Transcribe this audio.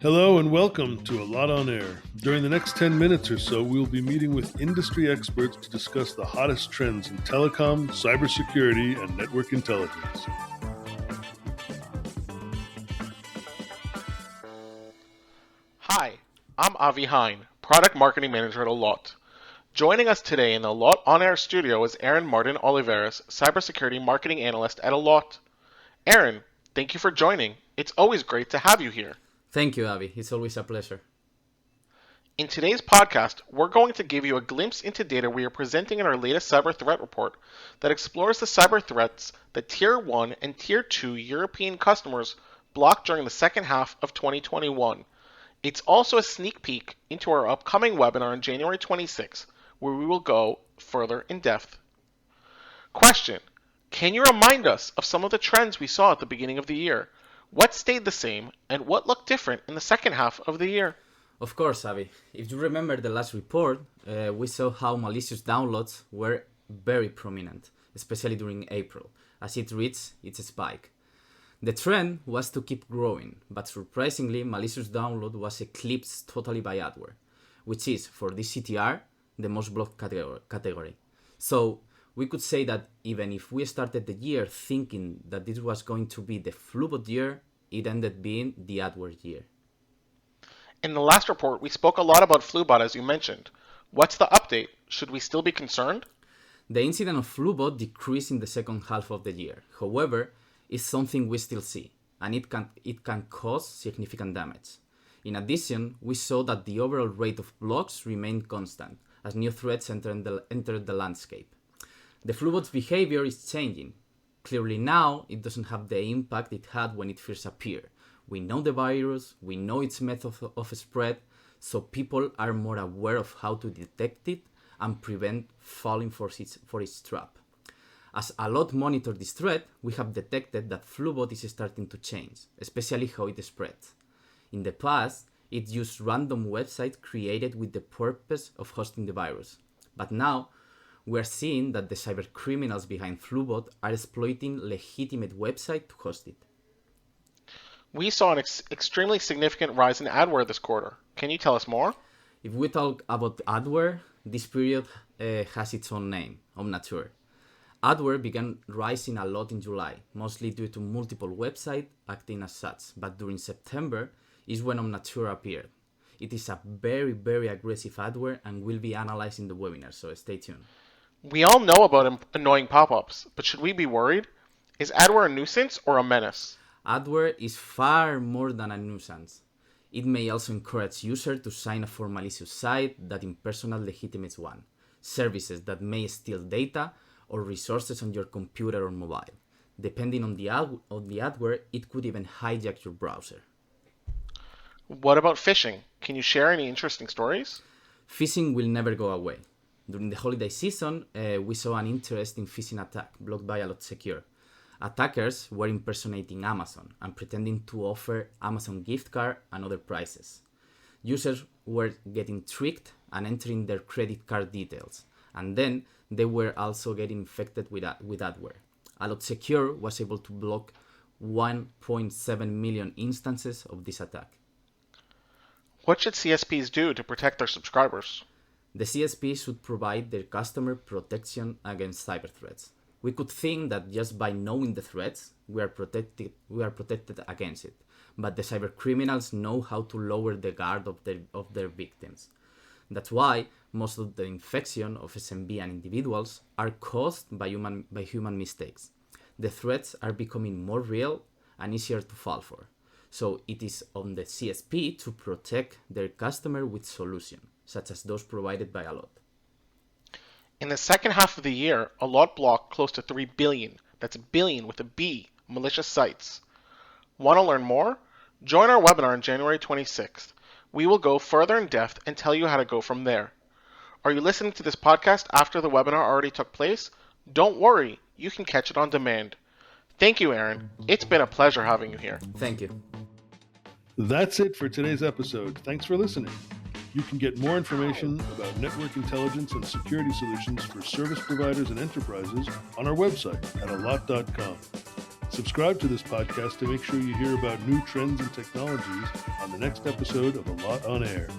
Hello and welcome to Allot on Air. During the next 10 minutes or so, we'll be meeting with industry experts to discuss the hottest trends in telecom, cybersecurity, and network intelligence. Hi, I'm Avi Hein, Product Marketing Manager at Allot. Joining us today in the Allot On Air studio is Aaron Martin Olivares, Cybersecurity Marketing Analyst at Allot. Aaron, thank you for joining. It's always great to have you here. Thank you, Avi. It's always a pleasure. In today's podcast, we're going to give you a glimpse into data we are presenting in our latest cyber threat report that explores the cyber threats that Tier 1 and Tier 2 European customers blocked during the second half of 2021. It's also a sneak peek into our upcoming webinar on January 26th, where we will go further in depth. Question: can you remind us of some of the trends we saw at the beginning of the year? What stayed the same, and what looked different in the second half of the year? Of course, Avi. If you remember the last report, we saw how malicious downloads were very prominent, especially during April, as it reached its spike. The trend was to keep growing, but surprisingly, malicious download was eclipsed totally by adware, which is, for this CTR, the most blocked category. So, we could say that even if we started the year thinking that this was going to be the Flubot year, it ended being the adware year. In the last report, we spoke a lot about Flubot, as you mentioned. What's the update? Should we still be concerned? The incident of Flubot decreased in the second half of the year. However, it's something we still see, and it can cause significant damage. In addition, we saw that the overall rate of blocks remained constant as new threats entered the landscape. The Flubot's behavior is changing. Clearly now, it doesn't have the impact it had when it first appeared. We know the virus, we know its method of spread, so people are more aware of how to detect it and prevent falling for its trap. As Allot monitor this threat, we have detected that Flubot is starting to change, especially how it spreads. In the past, it used random websites created with the purpose of hosting the virus. But now, we are seeing that the cybercriminals behind Flubot are exploiting legitimate websites to host it. We saw an extremely significant rise in adware this quarter. Can you tell us more? If we talk about adware, this period has its own name, Omnature. Adware began rising a lot in July, mostly due to multiple websites acting as such, but during September is when Omnature appeared. It is a very, very aggressive adware and will be analyzed in the webinar, so stay tuned. We all know about annoying pop-ups, but should we be worried? Is adware a nuisance or a menace? Adware is far more than a nuisance. It may also encourage users to sign up for malicious sites that impersonate legitimate one, services that may steal data or resources on your computer or mobile. Depending on the adware, it could even hijack your browser. What about phishing? Can you share any interesting stories? Phishing will never go away. During the holiday season, we saw an interesting phishing attack blocked by Allot Secure. Attackers were impersonating Amazon and pretending to offer Amazon gift card and other prizes. Users were getting tricked and entering their credit card details, and then they were also getting infected with adware. Allot Secure was able to block 1.7 million instances of this attack. What should CSPs do to protect their subscribers? The CSP should provide their customer protection against cyber threats. We could think that just by knowing the threats, we are protected against it. But the cyber criminals know how to lower the guard of their victims. That's why most of the infection of SMB and individuals are caused by human mistakes. The threats are becoming more real and easier to fall for. So it is on the CSP to protect their customer with solutions, such as those provided by Allot. In the second half of the year, Allot blocked close to 3 billion, that's billion with a B, malicious sites. Want to learn more? Join our webinar on January 26th. We will go further in depth and tell you how to go from there. Are you listening to this podcast after the webinar already took place? Don't worry, you can catch it on demand. Thank you, Aaron. It's been a pleasure having you here. Thank you. That's it for today's episode. Thanks for listening. You can get more information about network intelligence and security solutions for service providers and enterprises on our website at allot.com. Subscribe to this podcast to make sure you hear about new trends and technologies on the next episode of Allot on Air.